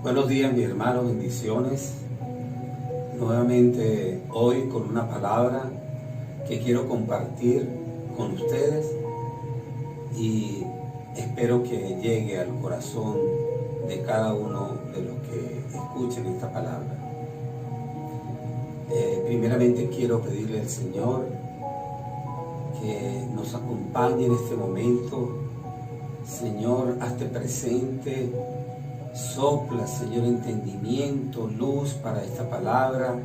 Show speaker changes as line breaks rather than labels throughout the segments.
Buenos días, mi hermano, bendiciones. Nuevamente hoy con una palabra que quiero compartir con ustedes y espero que llegue al corazón de cada uno de los que escuchen esta palabra. Primeramente quiero pedirle al Señor que nos acompañe en este momento. Señor, hazte presente. Sopla, Señor, entendimiento, luz para esta palabra.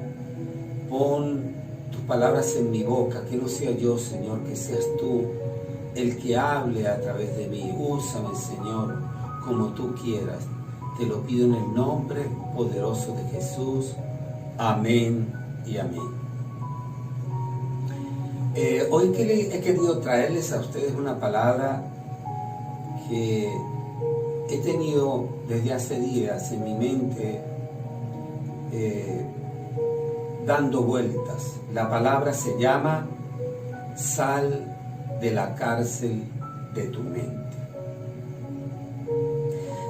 Pon tus palabras en mi boca, que no sea yo, Señor, que seas tú el que hable a través de mí. Úsame, Señor, como tú quieras. Te lo pido en el nombre poderoso de Jesús. Amén y amén. Hoy he querido traerles a ustedes una palabra que he tenido desde hace días en mi mente dando vueltas. La palabra se llama sal de la cárcel de tu mente.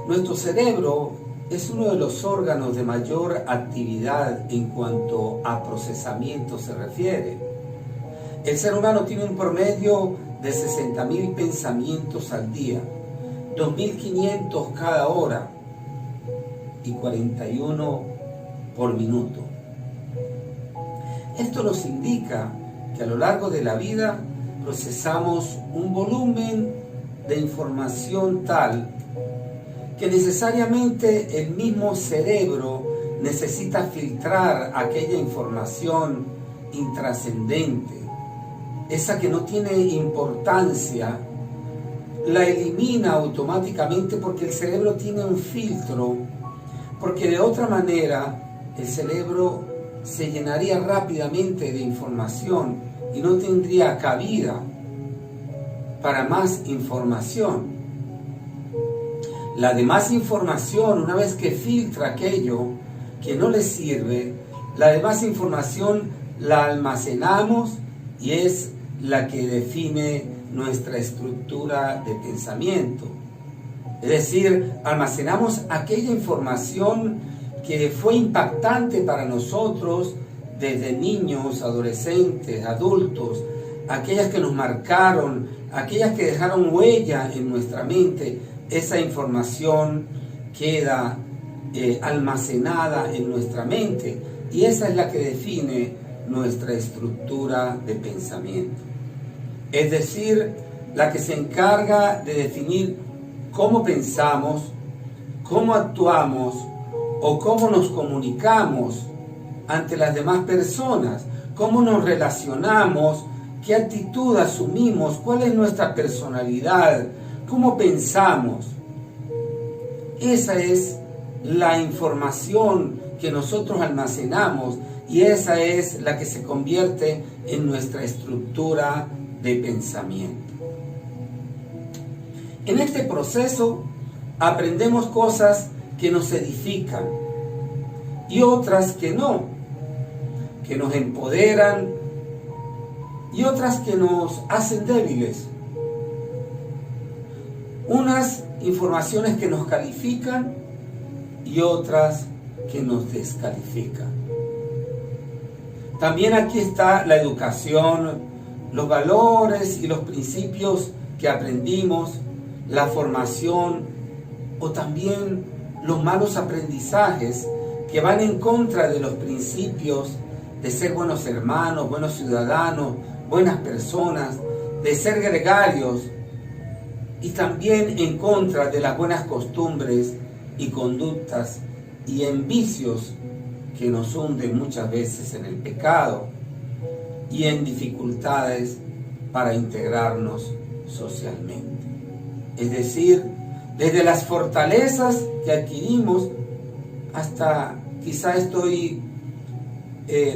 Nuestro cerebro es uno de los órganos de mayor actividad en cuanto a procesamiento se refiere. El ser humano tiene un promedio de 60.000 pensamientos al día, 2.500 cada hora y 41 por minuto. Esto nos indica que a lo largo de la vida procesamos un volumen de información tal que necesariamente el mismo cerebro necesita filtrar aquella información intrascendente, esa que no tiene importancia. La elimina automáticamente porque el cerebro tiene un filtro, porque de otra manera el cerebro se llenaría rápidamente de información y no tendría cabida para más información. La demás información, una vez que filtra aquello que no le sirve, la demás información la almacenamos y es la que define nuestra estructura de pensamiento. Es decir, almacenamos aquella información que fue impactante para nosotros desde niños, adolescentes, adultos, aquellas que nos marcaron, aquellas que dejaron huella en nuestra mente. Esa información queda almacenada en nuestra mente y esa es la que define nuestra estructura de pensamiento. Es decir, la que se encarga de definir cómo pensamos, cómo actuamos o cómo nos comunicamos ante las demás personas, cómo nos relacionamos, qué actitud asumimos, cuál es nuestra personalidad, cómo pensamos. Esa es la información que nosotros almacenamos y esa es la que se convierte en nuestra estructura de pensamiento. En este proceso aprendemos cosas que nos edifican y otras que no, que nos empoderan y otras que nos hacen débiles. Unas informaciones que nos califican y otras que nos descalifican. También aquí está la educación, los valores y los principios que aprendimos, la formación o también los malos aprendizajes que van en contra de los principios de ser buenos hermanos, buenos ciudadanos, buenas personas, de ser gregarios y también en contra de las buenas costumbres y conductas y en vicios que nos hunden muchas veces en el pecado y en dificultades para integrarnos socialmente. Es decir, desde las fortalezas que adquirimos hasta quizá estoy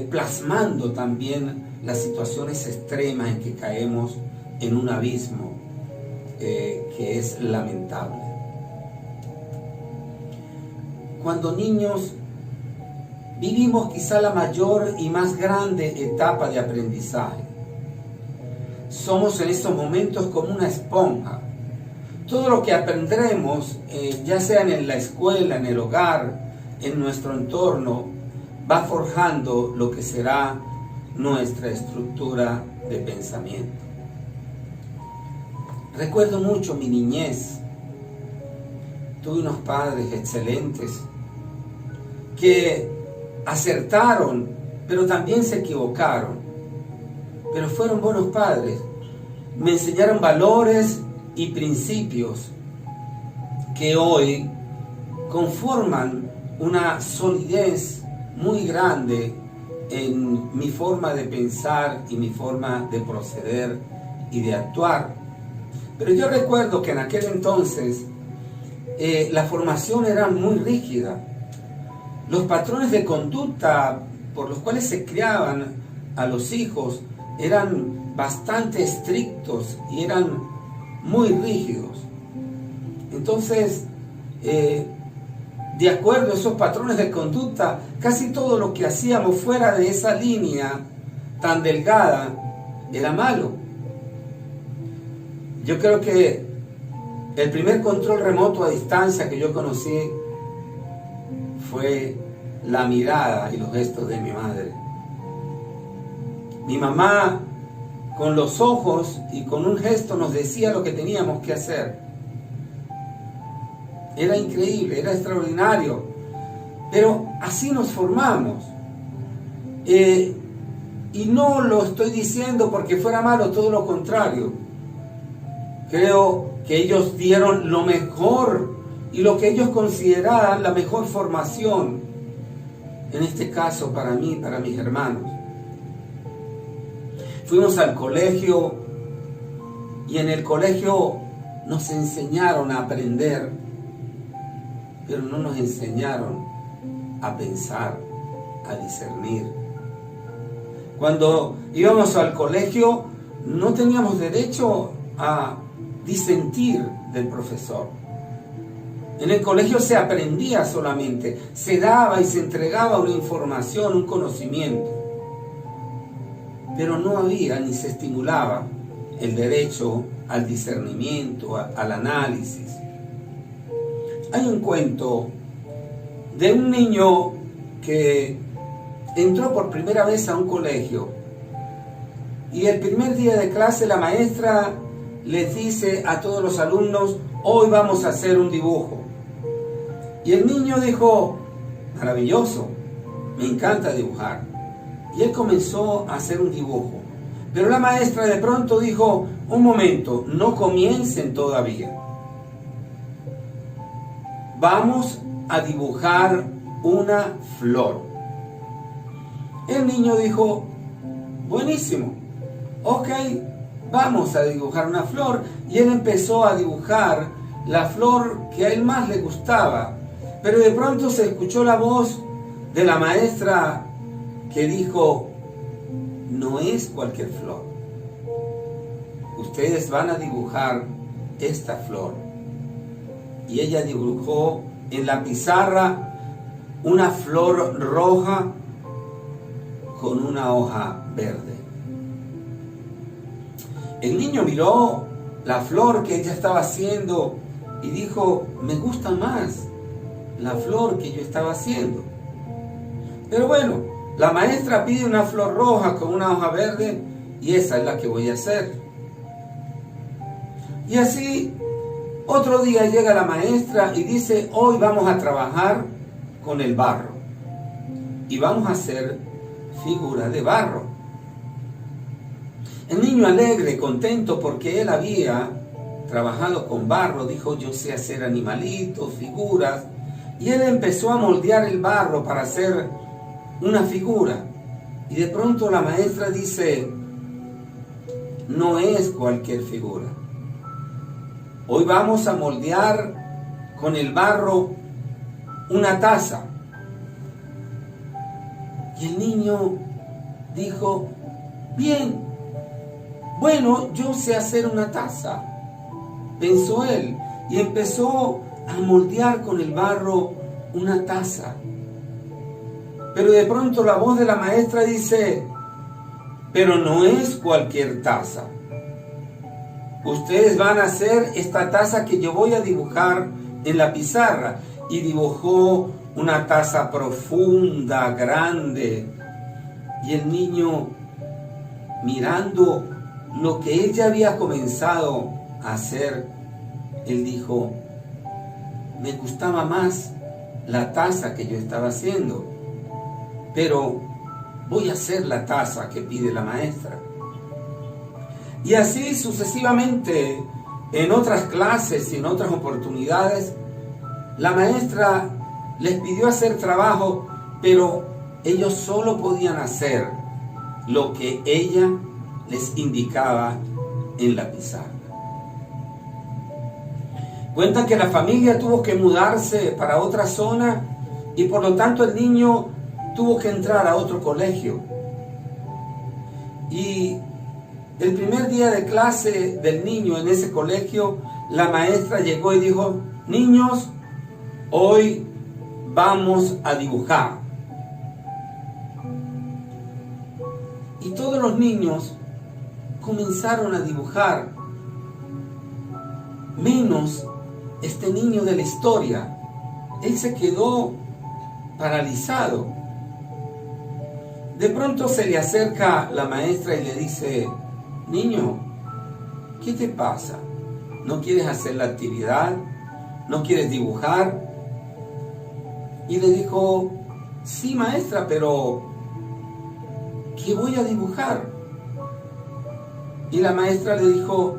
plasmando también las situaciones extremas en que caemos en un abismo que es lamentable. Cuando niños vivimos quizá la mayor y más grande etapa de aprendizaje. Somos en estos momentos como una esponja. todo lo que aprenderemos, ya sea en la escuela, en el hogar, en nuestro entorno, va forjando lo que será nuestra estructura de pensamiento. Recuerdo mucho mi niñez. Tuve unos padres excelentes que acertaron, pero también se equivocaron. Pero fueron buenos padres. Me enseñaron valores y principios que hoy conforman una solidez muy grande en mi forma de pensar y mi forma de proceder y de actuar. Pero yo recuerdo que en aquel entonces la formación era muy rígida. Los patrones de conducta por los cuales se criaban a los hijos eran bastante estrictos y eran muy rígidos. Entonces, de acuerdo a esos patrones de conducta, casi todo lo que hacíamos fuera de esa línea tan delgada era malo. Yo creo que el primer control remoto a distancia que yo conocí fue la mirada y los gestos de mi madre. Mi mamá, con los ojos y con un gesto, nos decía lo que teníamos que hacer. Era increíble, era extraordinario. Pero así nos formamos. Y no lo estoy diciendo porque fuera malo, todo lo contrario. Creo que ellos dieron lo mejor y lo que ellos consideraban la mejor formación. En este caso, para mí, para mis hermanos. Fuimos al colegio y en el colegio nos enseñaron a aprender, pero no nos enseñaron a pensar, a discernir. Cuando íbamos al colegio no teníamos derecho a disentir del profesor. En el colegio se aprendía solamente, se daba y se entregaba una información, un conocimiento. Pero no había ni se estimulaba el derecho al discernimiento, al análisis. Hay un cuento de un niño que entró por primera vez a un colegio y el primer día de clase la maestra les dice a todos los alumnos: hoy vamos a hacer un dibujo. Y el niño dijo: maravilloso, me encanta dibujar. Y él comenzó a hacer un dibujo. Pero la maestra de pronto dijo: un momento, no comiencen todavía. Vamos a dibujar una flor. El niño dijo: buenísimo, ok, vamos a dibujar una flor. Y él empezó a dibujar la flor que a él más le gustaba. Pero de pronto se escuchó la voz de la maestra que dijo: no es cualquier flor. Ustedes van a dibujar esta flor. Y ella dibujó en la pizarra una flor roja con una hoja verde. El niño miró la flor que ella estaba haciendo y dijo: me gusta más la flor que yo estaba haciendo. Pero bueno, la maestra pide una flor roja con una hoja verde y esa es la que voy a hacer. Y así, otro día llega la maestra y dice: hoy vamos a trabajar con el barro y vamos a hacer figuras de barro. El niño alegre, contento porque él había trabajado con barro, dijo: yo sé hacer animalitos, figuras. Y él empezó a moldear el barro para hacer una figura. Y de pronto la maestra dice: no es cualquier figura. Hoy vamos a moldear con el barro una taza. Y el niño dijo: bien, bueno, yo sé hacer una taza, pensó él, y empezó a moldear con el barro una taza. Pero de pronto la voz de la maestra dice: pero no es cualquier taza. ustedes van a hacer esta taza que yo voy a dibujar en la pizarra. Y dibujó una taza profunda, grande. Y el niño, mirando lo que ella había comenzado a hacer, él dijo, me gustaba más la taza que yo estaba haciendo, pero voy a hacer la taza que pide la maestra. Y así sucesivamente, en otras clases y en otras oportunidades, la maestra les pidió hacer trabajo, pero ellos solo podían hacer lo que ella les indicaba en la pizarra. Cuenta que la familia tuvo que mudarse para otra zona y por lo tanto el niño tuvo que entrar a otro colegio. Y el primer día de clase del niño en ese colegio, la maestra llegó y dijo, niños, hoy vamos a dibujar. Y todos los niños comenzaron a dibujar, menos este niño de la historia. Él se quedó paralizado. De pronto se le acerca la maestra y le dice, niño, ¿qué te pasa? ¿No quieres hacer la actividad? ¿No quieres dibujar? Y le dijo, sí maestra, pero ¿qué voy a dibujar? Y la maestra le dijo,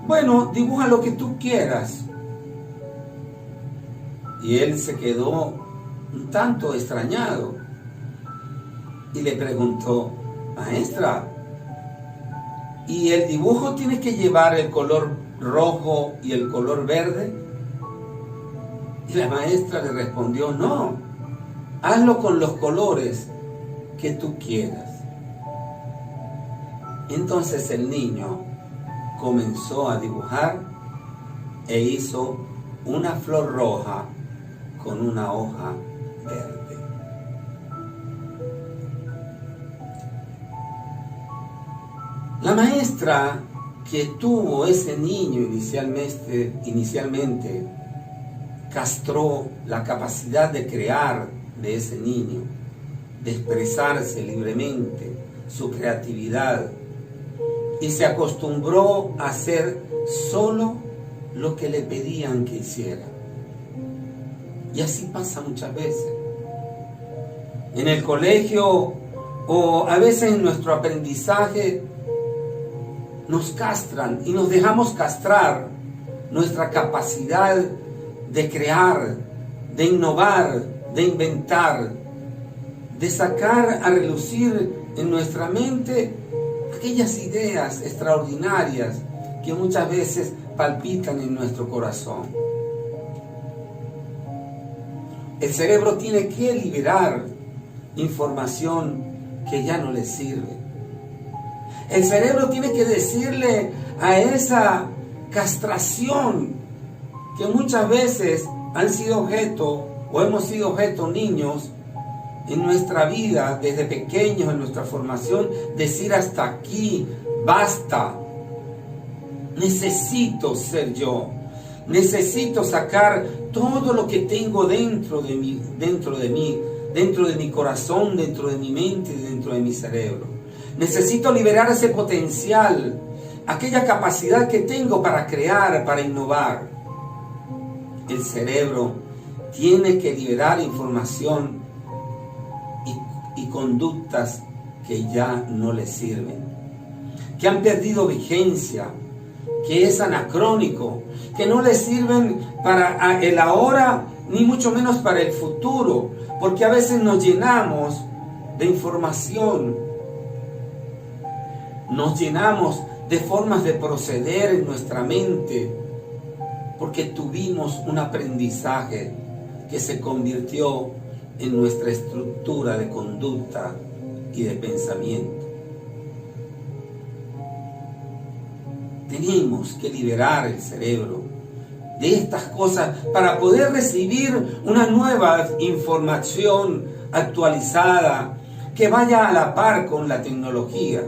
bueno, dibuja lo que tú quieras. Y él se quedó un tanto extrañado y le preguntó, maestra, ¿y el dibujo tiene que llevar el color rojo y el color verde? Y la maestra le respondió, no, hazlo con los colores que tú quieras. Entonces el niño comenzó a dibujar e hizo una flor roja con una hoja verde. La maestra que tuvo ese niño inicialmente castró la capacidad de crear de ese niño, de expresarse libremente, su creatividad, y se acostumbró a hacer solo lo que le pedían que hiciera. Y así pasa muchas veces. En el colegio o a veces en nuestro aprendizaje nos castran y nos dejamos castrar nuestra capacidad de crear, de innovar, de inventar, de sacar a relucir en nuestra mente aquellas ideas extraordinarias que muchas veces palpitan en nuestro corazón. El cerebro tiene que liberar información que ya no le sirve. El cerebro tiene que decirle a esa castración que muchas veces han sido objeto o hemos sido objeto niños en nuestra vida, desde pequeños, en nuestra formación, decir hasta aquí, basta. Necesito ser yo. Necesito sacar todo lo que tengo dentro de mí, dentro de mi corazón, dentro de mi mente y dentro de mi cerebro. Necesito liberar ese potencial, aquella capacidad que tengo para crear, para innovar. El cerebro tiene que liberar información y conductas que ya no le sirven, que han perdido vigencia, que es anacrónico, que no le sirven para el ahora, ni mucho menos para el futuro, porque a veces nos llenamos de información, nos llenamos de formas de proceder en nuestra mente, porque tuvimos un aprendizaje que se convirtió en nuestra estructura de conducta y de pensamiento. Tenemos que liberar el cerebro de estas cosas para poder recibir una nueva información actualizada que vaya a la par con la tecnología.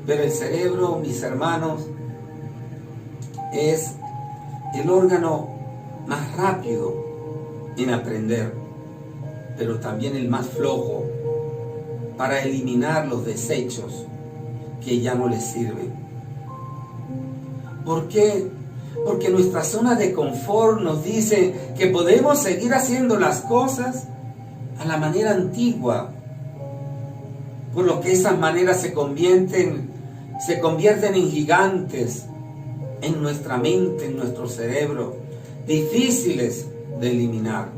Pero el cerebro, mis hermanos, es el órgano más rápido en aprender, pero también el más flojo para eliminar los desechos que ya no les sirven. ¿Por qué? Porque nuestra zona de confort nos dice que podemos seguir haciendo las cosas a la manera antigua, por lo que esas maneras se convierten en gigantes en nuestra mente, en nuestro cerebro, difíciles de eliminar.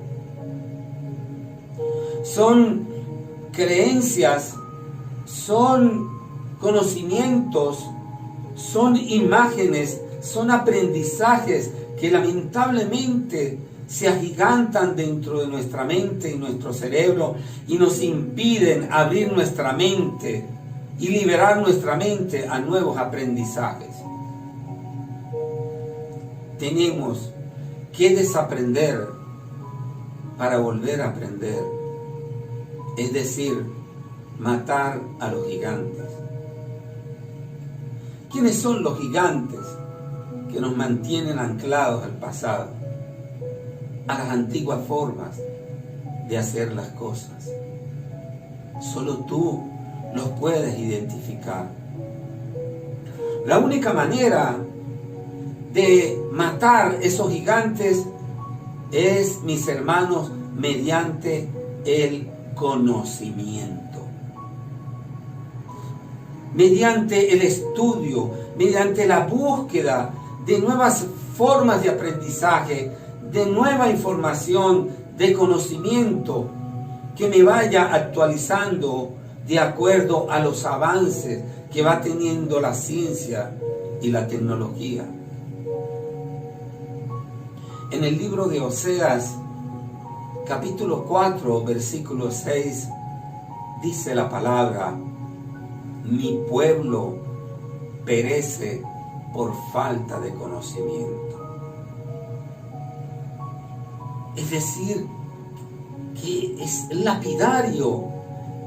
Son creencias, son conocimientos, son imágenes, son aprendizajes que lamentablemente se agigantan dentro de nuestra mente y nuestro cerebro y nos impiden abrir nuestra mente y liberar nuestra mente a nuevos aprendizajes. Tenemos que desaprender para volver a aprender, es decir, matar a los gigantes. ¿Quiénes son los gigantes que nos mantienen anclados al pasado, a las antiguas formas de hacer las cosas? Solo tú los puedes identificar. La única manera de matar esos gigantes es, mis hermanos, mediante el conocimiento, mediante el estudio, mediante la búsqueda de nuevas formas de aprendizaje, de nueva información, de conocimiento que me vaya actualizando de acuerdo a los avances que va teniendo la ciencia y la tecnología. En el libro de Oseas, capítulo 4, versículo 6, dice la palabra: mi pueblo perece por falta de conocimiento. Es decir, que es lapidario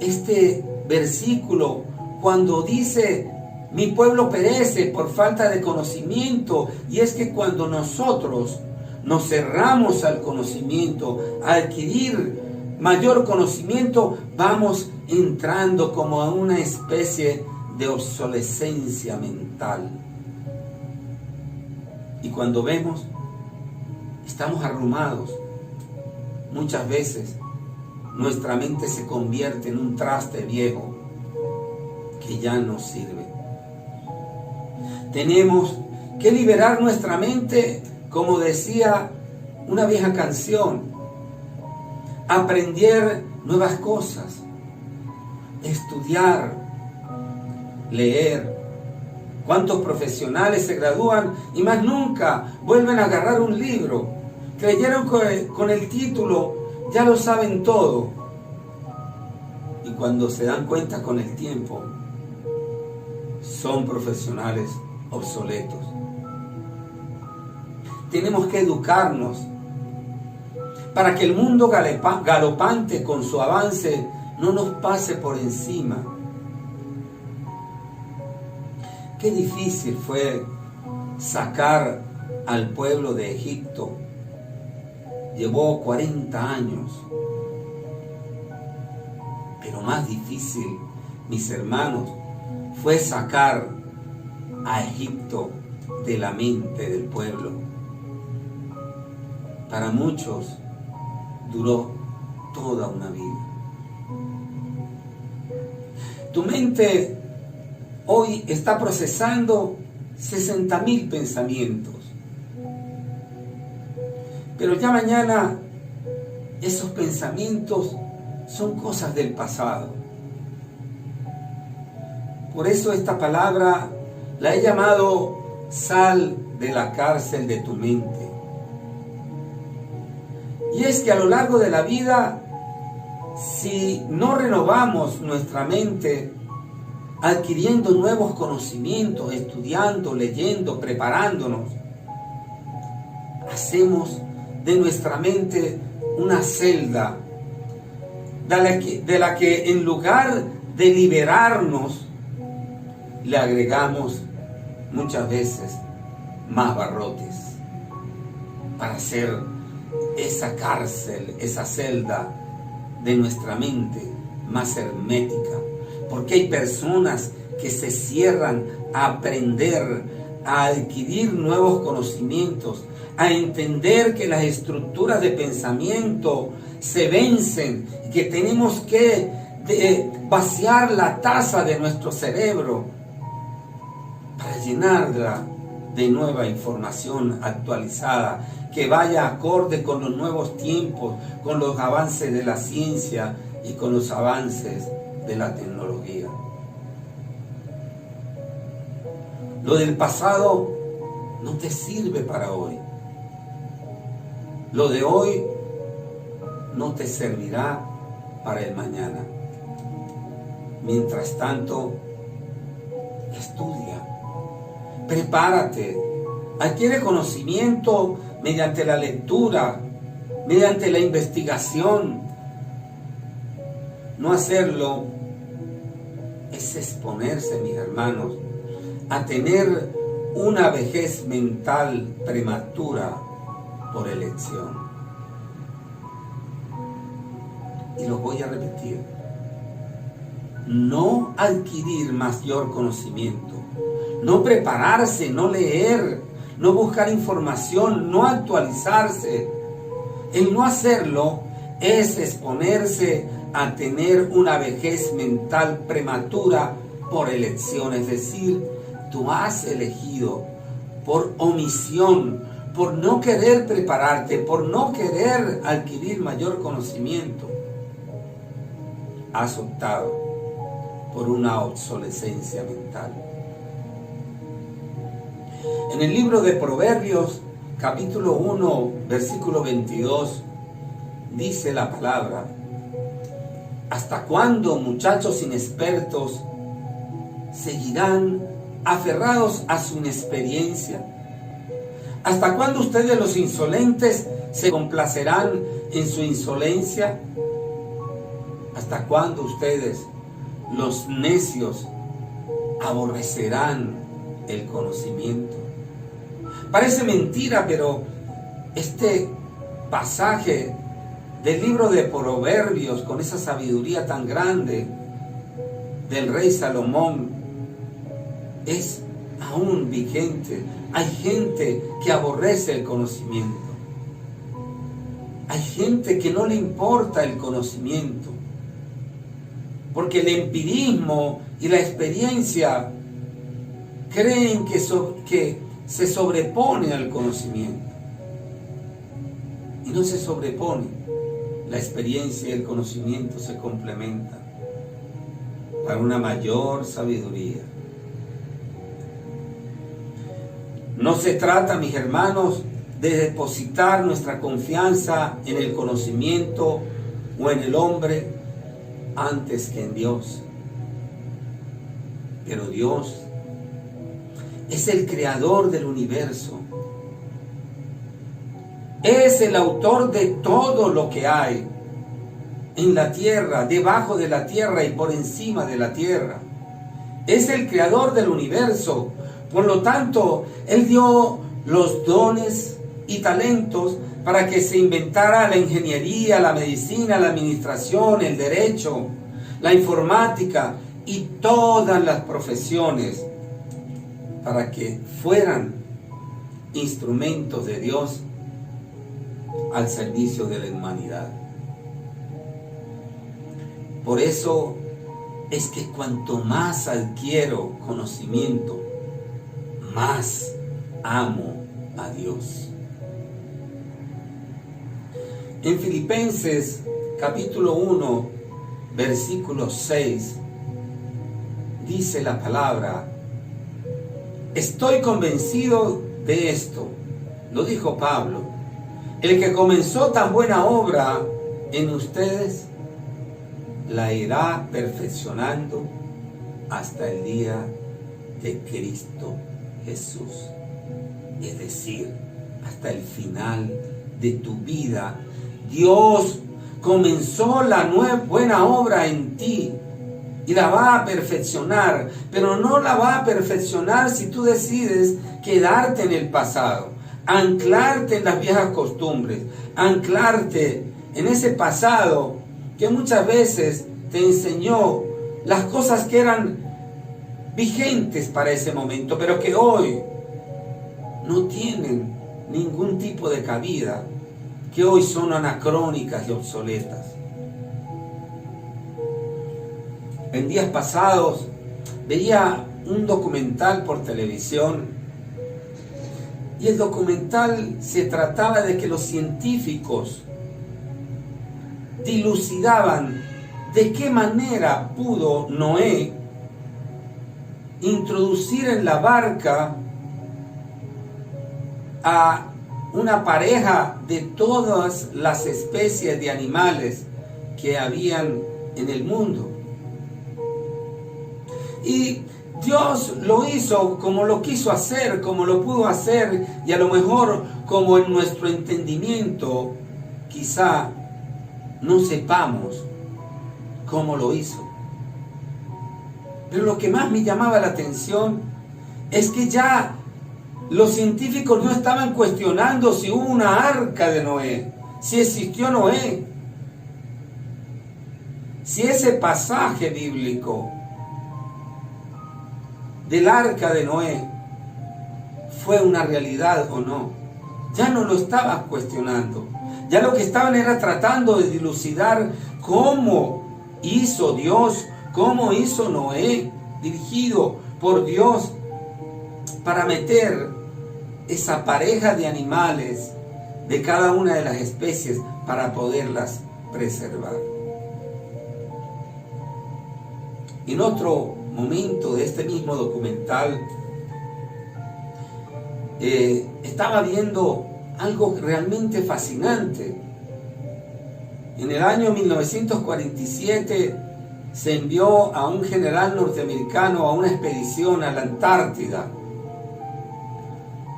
este versículo cuando dice mi pueblo perece por falta de conocimiento, y es que cuando nosotros nos cerramos al conocimiento, a adquirir mayor conocimiento, vamos entrando como a una especie de obsolescencia mental. Y cuando vemos, estamos arrumados. Muchas veces nuestra mente se convierte en un traste viejo que ya no sirve. Tenemos que liberar nuestra mente, como decía una vieja canción, aprender nuevas cosas, estudiar, leer. ¿Cuántos profesionales se gradúan y más nunca vuelven a agarrar un libro? Creyeron que con el título ya lo saben todo. Y cuando se dan cuenta con el tiempo, son profesionales obsoletos. Tenemos que educarnos para que el mundo galopante con su avance no nos pase por encima. Qué difícil fue sacar al pueblo de Egipto. Llevó 40 años. Pero más difícil, mis hermanos, fue sacar a Egipto de la mente del pueblo. Para muchos duró toda una vida. Tu mente hoy está procesando 60.000 pensamientos. Pero ya mañana esos pensamientos son cosas del pasado. Por eso esta palabra la he llamado sal de la cárcel de tu mente. Y es que a lo largo de la vida, si no renovamos nuestra mente, adquiriendo nuevos conocimientos, estudiando, leyendo, preparándonos, hacemos de nuestra mente una celda de la que en lugar de liberarnos, le agregamos muchas veces más barrotes para hacer esa cárcel, esa celda de nuestra mente más hermética. Porque hay personas que se cierran a aprender, a adquirir nuevos conocimientos, a entender que las estructuras de pensamiento se vencen y que tenemos que vaciar la taza de nuestro cerebro para llenarla de nueva información actualizada que vaya acorde con los nuevos tiempos, con los avances de la ciencia y con los avances de la tecnología. Lo del pasado no te sirve para hoy. Lo de hoy no te servirá para el mañana. Mientras tanto, estudia, prepárate, adquiere conocimiento mediante la lectura, mediante la investigación. No hacerlo es exponerse, mis hermanos, a tener una vejez mental prematura por elección. Y lo voy a repetir. No adquirir mayor conocimiento, no prepararse, no leer, no buscar información, no actualizarse. El no hacerlo es exponerse a tener una vejez mental prematura por elección, es decir, tú has elegido por omisión, por no querer prepararte, por no querer adquirir mayor conocimiento, has optado por una obsolescencia mental. En el libro de Proverbios, capítulo 1, versículo 22, dice la palabra: ¿hasta cuándo, muchachos inexpertos, seguirán aferrados a su inexperiencia? ¿Hasta cuándo ustedes, los insolentes, se complacerán en su insolencia? ¿Hasta cuándo ustedes, los necios, aborrecerán el conocimiento? Parece mentira, pero este pasaje del libro de Proverbios, con esa sabiduría tan grande del rey Salomón, es aún vigente. Hay gente que aborrece el conocimiento. Hay gente que no le importa el conocimiento, porque el empirismo y la experiencia creen que se sobrepone al conocimiento. Y no se sobrepone. La experiencia y el conocimiento se complementan para una mayor sabiduría. No se trata, mis hermanos, de depositar nuestra confianza en el conocimiento o en el hombre antes que en Dios. Pero Dios es el creador del universo. Es el autor de todo lo que hay en la tierra, debajo de la tierra y por encima de la tierra. Es el creador del universo. Por lo tanto, Él dio los dones y talentos para que se inventara la ingeniería, la medicina, la administración, el derecho, la informática y todas las profesiones, para que fueran instrumentos de Dios al servicio de la humanidad. Por eso es que cuanto más adquiero conocimiento, más amo a Dios. En Filipenses capítulo 1, versículo 6, dice la palabra: estoy convencido de esto, lo dijo Pablo, el que comenzó tan buena obra en ustedes, la irá perfeccionando hasta el día de Cristo Jesús. Es decir, hasta el final de tu vida. Dios comenzó la buena obra en ti y la va a perfeccionar, pero no la va a perfeccionar si tú decides quedarte en el pasado, anclarte en las viejas costumbres, anclarte en ese pasado que muchas veces te enseñó las cosas que eran vigentes para ese momento, pero que hoy no tienen ningún tipo de cabida, que hoy son anacrónicas y obsoletas. En días pasados veía un documental por televisión y el documental se trataba de que los científicos dilucidaban de qué manera pudo Noé introducir en la barca a una pareja de todas las especies de animales que habían en el mundo. Y Dios lo hizo como lo quiso hacer, como lo pudo hacer, y a lo mejor como en nuestro entendimiento quizá no sepamos cómo lo hizo. Pero lo que más me llamaba la atención es que ya los científicos no estaban cuestionando si hubo una arca de Noé, si existió Noé, si ese pasaje bíblico del arca de Noé fue una realidad o no. Ya no lo estaban cuestionando. Ya lo que estaban era tratando de dilucidar cómo hizo Dios, cómo hizo Noé, dirigido por Dios, para meter esa pareja de animales de cada una de las especies para poderlas preservar. En otro momento de este mismo documental, estaba viendo algo realmente fascinante. En el año 1947 se envió a un general norteamericano a una expedición a la Antártida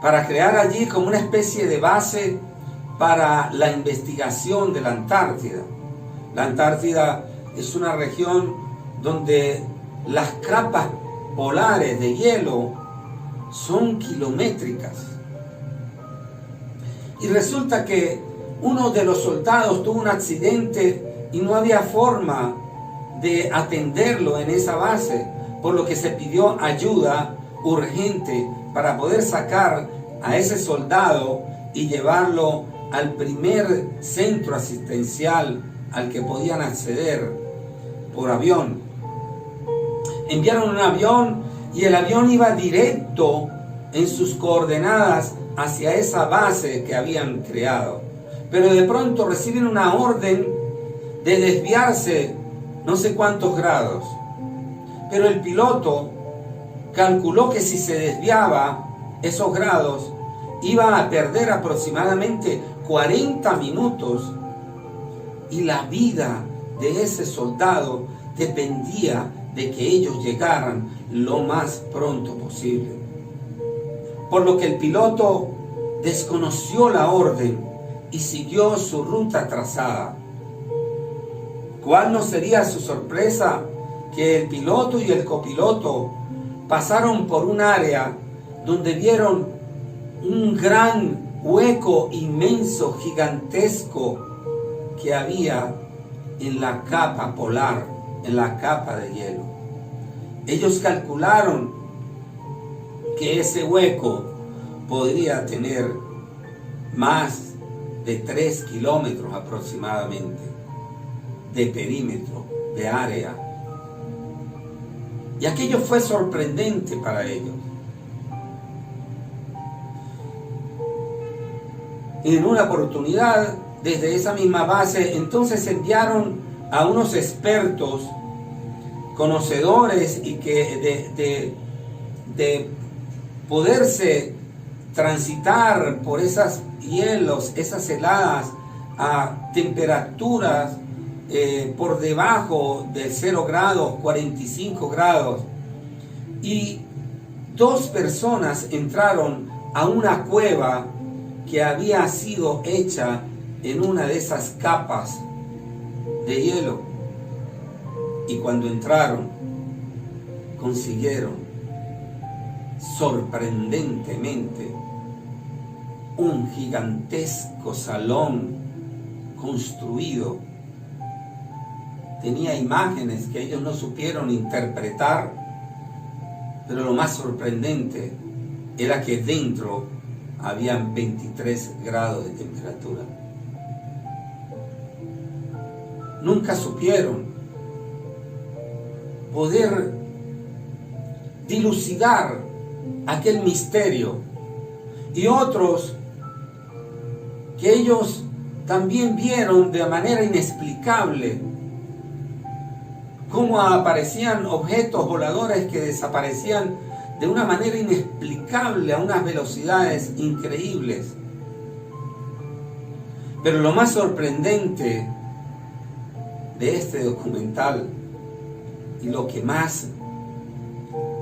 para crear allí como una especie de base para la investigación de la Antártida. La Antártida es una región donde las capas polares de hielo son kilométricas. Y resulta que uno de los soldados tuvo un accidente y no había forma de atenderlo en esa base, por lo que se pidió ayuda urgente para poder sacar a ese soldado y llevarlo al primer centro asistencial al que podían acceder por avión. Enviaron un avión y el avión iba directo en sus coordenadas hacia esa base que habían creado. Pero de pronto reciben una orden de desviarse no sé cuántos grados. Pero el piloto calculó que si se desviaba esos grados iba a perder aproximadamente 40 minutos y la vida de ese soldado dependía de que ellos llegaran lo más pronto posible. Por lo que el piloto desconoció la orden y siguió su ruta trazada. ¿Cuál no sería su sorpresa que el piloto y el copiloto pasaron por un área donde vieron un gran hueco inmenso, gigantesco, que había en la capa polar, en la capa de hielo? Ellos calcularon que ese hueco podría tener más de 3 kilómetros aproximadamente de perímetro, de área. Y aquello fue sorprendente para ellos. En una oportunidad, desde esa misma base, entonces enviaron a unos expertos, conocedores y que de poderse transitar por esos hielos, esas heladas a temperaturas por debajo de 0 grados, 45 grados. Y 2 personas entraron a una cueva que había sido hecha en una de esas capas de hielo. Y cuando entraron, consiguieron sorprendentemente un gigantesco salón construido. Tenía imágenes que ellos no supieron interpretar, pero lo más sorprendente era que dentro habían 23 grados de temperatura. Nunca supieron poder dilucidar aquel misterio. Y otros que ellos también vieron de manera inexplicable cómo aparecían objetos voladores que desaparecían de una manera inexplicable a unas velocidades increíbles. Pero lo más sorprendente de este documental y lo que más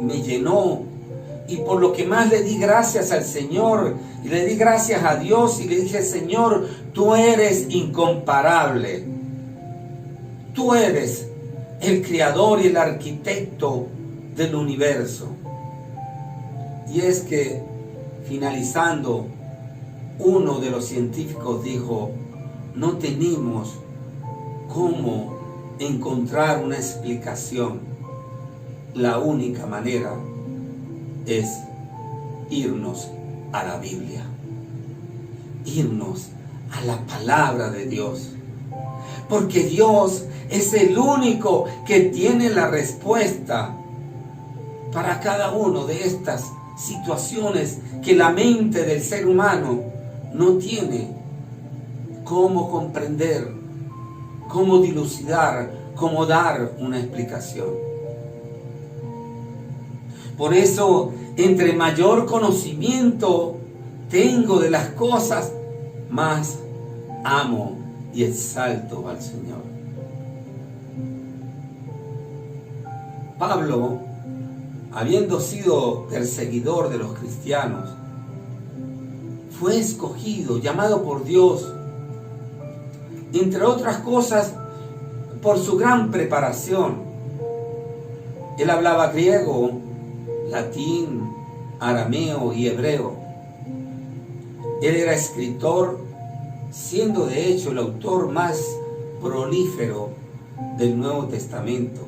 me llenó y por lo que más le di gracias al Señor y le di gracias a Dios y le dije: Señor, tú eres incomparable, tú eres el creador y el arquitecto del universo. Y es que, finalizando, uno de los científicos dijo: no tenemos cómo encontrar una explicación. La única manera es irnos a la Biblia, irnos a la palabra de Dios, porque Dios es el único que tiene la respuesta para cada una de estas situaciones que la mente del ser humano no tiene cómo comprender, cómo dilucidar, cómo dar una explicación. Por eso, entre mayor conocimiento tengo de las cosas, más amo y exalto al Señor. Pablo, habiendo sido perseguidor de los cristianos, fue escogido, llamado por Dios, entre otras cosas, por su gran preparación. Él hablaba griego, latín, arameo y hebreo. Él era escritor, siendo de hecho el autor más prolífero del Nuevo Testamento.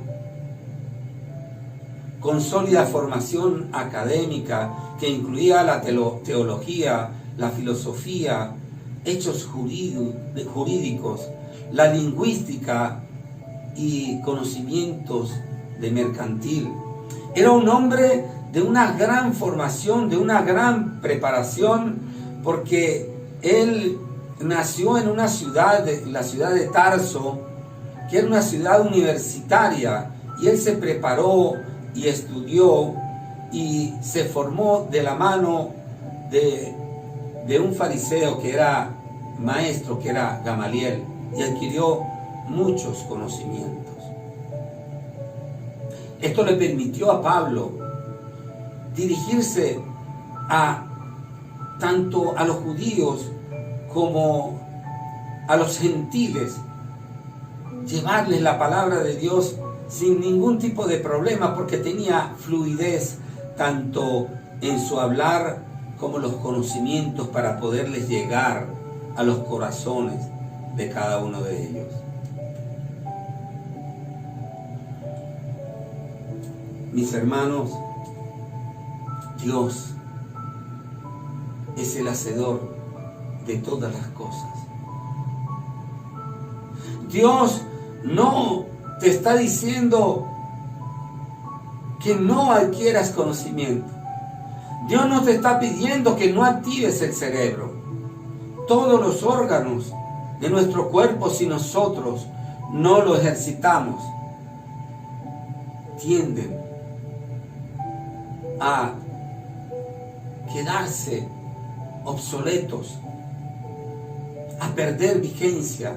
Con sólida formación académica que incluía la teología, la filosofía, hechos jurídicos, la lingüística y conocimientos de mercantil. Era un hombre de una gran formación, de una gran preparación, porque él nació en una ciudad, la ciudad de Tarso, que era una ciudad universitaria, y él se preparó y estudió y se formó de la mano de un fariseo que era maestro, que era Gamaliel, y adquirió muchos conocimientos. Esto le permitió a Pablo dirigirse tanto a los judíos como a los gentiles, llevarles la palabra de Dios sin ningún tipo de problema, porque tenía fluidez tanto en su hablar como los conocimientos para poderles llegar a los corazones de cada uno de ellos. Mis hermanos, Dios es el hacedor de todas las cosas. Dios no te está diciendo que no adquieras conocimiento. Dios no te está pidiendo que no actives el cerebro. Todos los órganos de nuestro cuerpo, si nosotros no lo ejercitamos, tienden a quedarse obsoletos, a perder vigencia,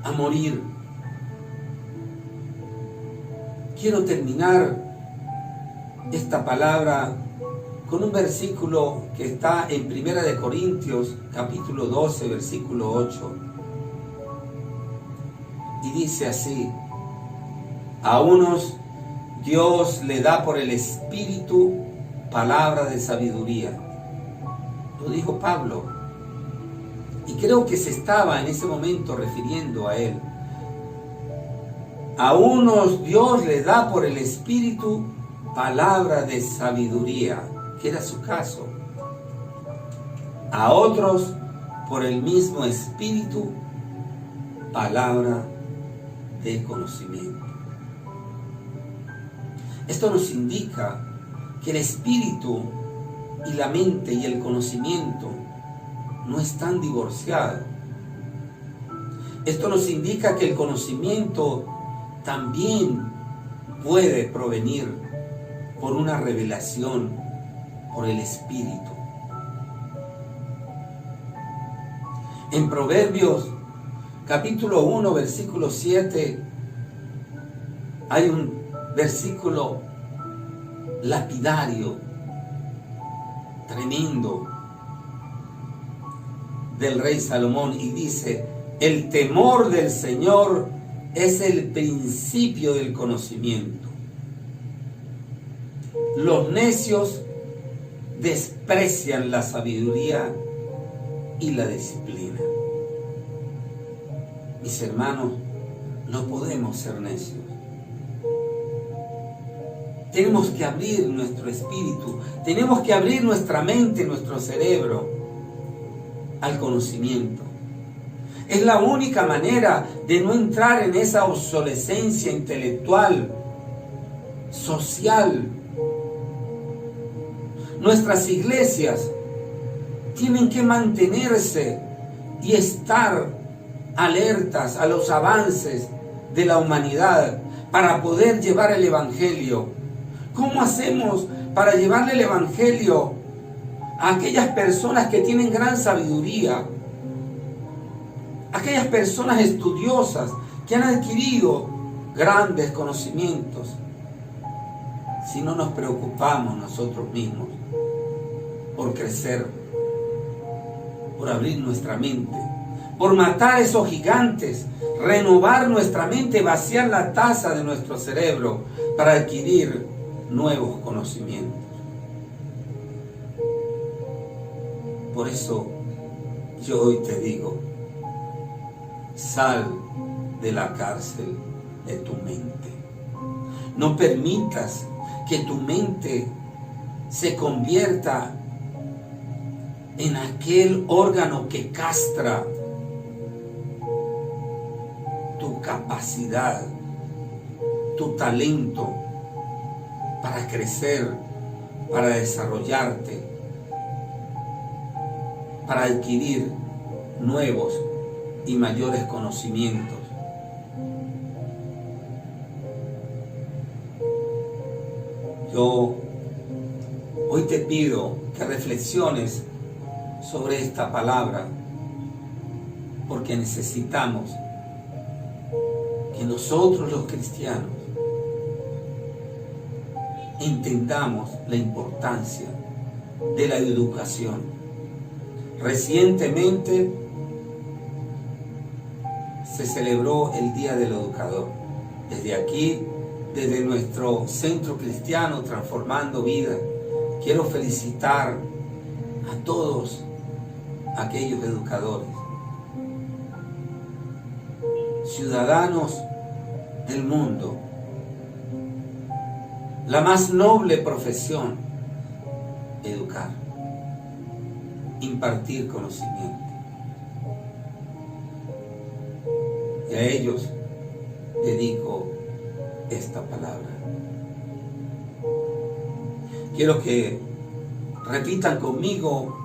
a morir. Quiero terminar esta palabra con un versículo que está en 1 de Corintios, capítulo 12, versículo 8. Y dice así: a unos Dios le da por el Espíritu palabra de sabiduría. Lo dijo Pablo. Y creo que se estaba en ese momento refiriendo a él. A unos Dios le da por el Espíritu palabra de sabiduría, que era su caso. A otros, por el mismo Espíritu, palabra de conocimiento. Esto nos indica que el Espíritu y la mente y el conocimiento no están divorciados. Esto nos indica que el conocimiento también puede provenir por una revelación por el Espíritu. En Proverbios capítulo 1, versículo 7, hay un versículo lapidario, tremendo, del rey Salomón, y dice: el temor del Señor es el principio del conocimiento. Los necios desprecian la sabiduría y la disciplina. Mis hermanos, no podemos ser necios. Tenemos que abrir nuestro espíritu, tenemos que abrir nuestra mente, nuestro cerebro al conocimiento. Es la única manera de no entrar en esa obsolescencia intelectual, social. Nuestras iglesias tienen que mantenerse y estar alertas a los avances de la humanidad para poder llevar el Evangelio. ¿Cómo hacemos para llevarle el Evangelio a aquellas personas que tienen gran sabiduría? Aquellas personas estudiosas que han adquirido grandes conocimientos. Si no nos preocupamos nosotros mismos por crecer, por abrir nuestra mente, por matar esos gigantes, renovar nuestra mente, vaciar la taza de nuestro cerebro para adquirir nuevos conocimientos. Por eso yo hoy te digo: sal de la cárcel de tu mente. No permitas que tu mente se convierta en aquel órgano que castra tu capacidad, tu talento para crecer, para desarrollarte, para adquirir nuevos y mayores conocimientos. Yo hoy te pido que reflexiones sobre esta palabra, porque necesitamos que nosotros los cristianos entendamos la importancia de la educación. Recientemente se celebró el Día del Educador. Desde aquí, desde nuestro centro cristiano Transformando Vida, quiero felicitar a todos aquellos educadores, ciudadanos del mundo. La más noble profesión: educar, impartir conocimiento. Y a ellos dedico esta palabra. Quiero que repitan conmigo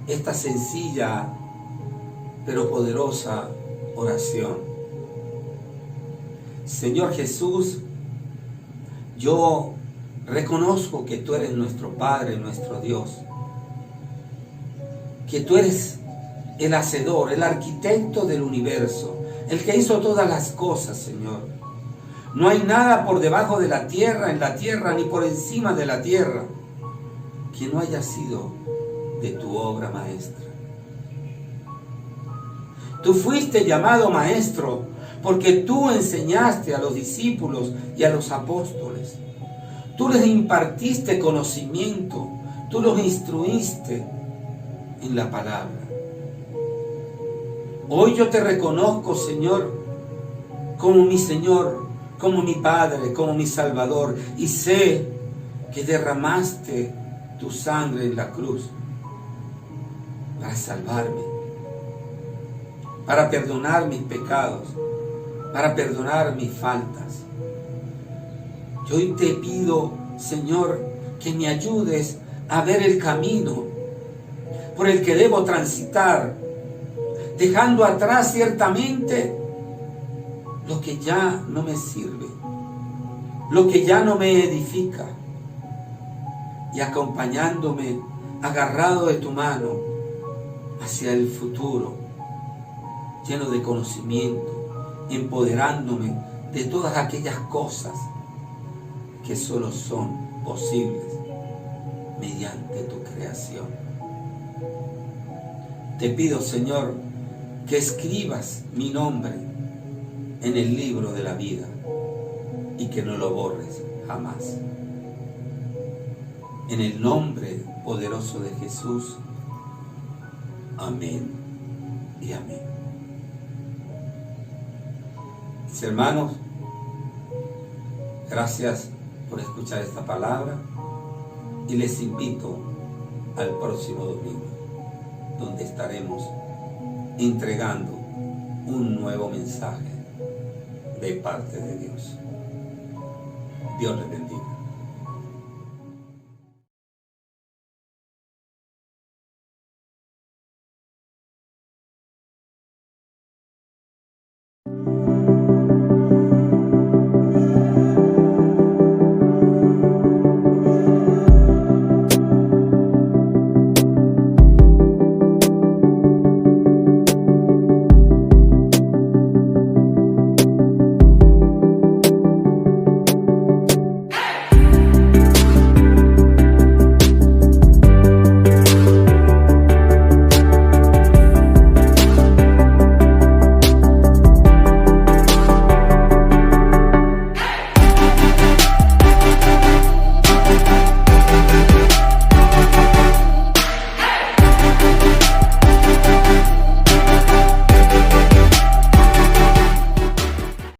esta sencilla pero poderosa oración. Señor Jesús, yo reconozco que tú eres nuestro Padre, nuestro Dios, que tú eres el hacedor, el arquitecto del universo, el que hizo todas las cosas, Señor. No hay nada por debajo de la tierra, en la tierra, ni por encima de la tierra, que no haya sido de tu obra maestra. Tú fuiste llamado maestro porque tú enseñaste a los discípulos y a los apóstoles. Tú les impartiste conocimiento, tú los instruiste en la palabra. Hoy yo te reconozco, Señor, como mi Señor, como mi Padre, como mi Salvador, y sé que derramaste tu sangre en la cruz para salvarme, para perdonar mis pecados, para perdonar mis faltas. Yo hoy te pido, Señor, que me ayudes a ver el camino por el que debo transitar, dejando atrás ciertamente lo que ya no me sirve, lo que ya no me edifica, y acompañándome, agarrado de tu mano, hacia el futuro, lleno de conocimiento, empoderándome de todas aquellas cosas que solo son posibles mediante tu creación. Te pido, Señor, que escribas mi nombre en el libro de la vida y que no lo borres jamás. En el nombre poderoso de Jesús. Amén y amén. Mis hermanos, gracias por escuchar esta palabra y les invito al próximo domingo, donde estaremos entregando un nuevo mensaje de parte de Dios. Dios les bendiga.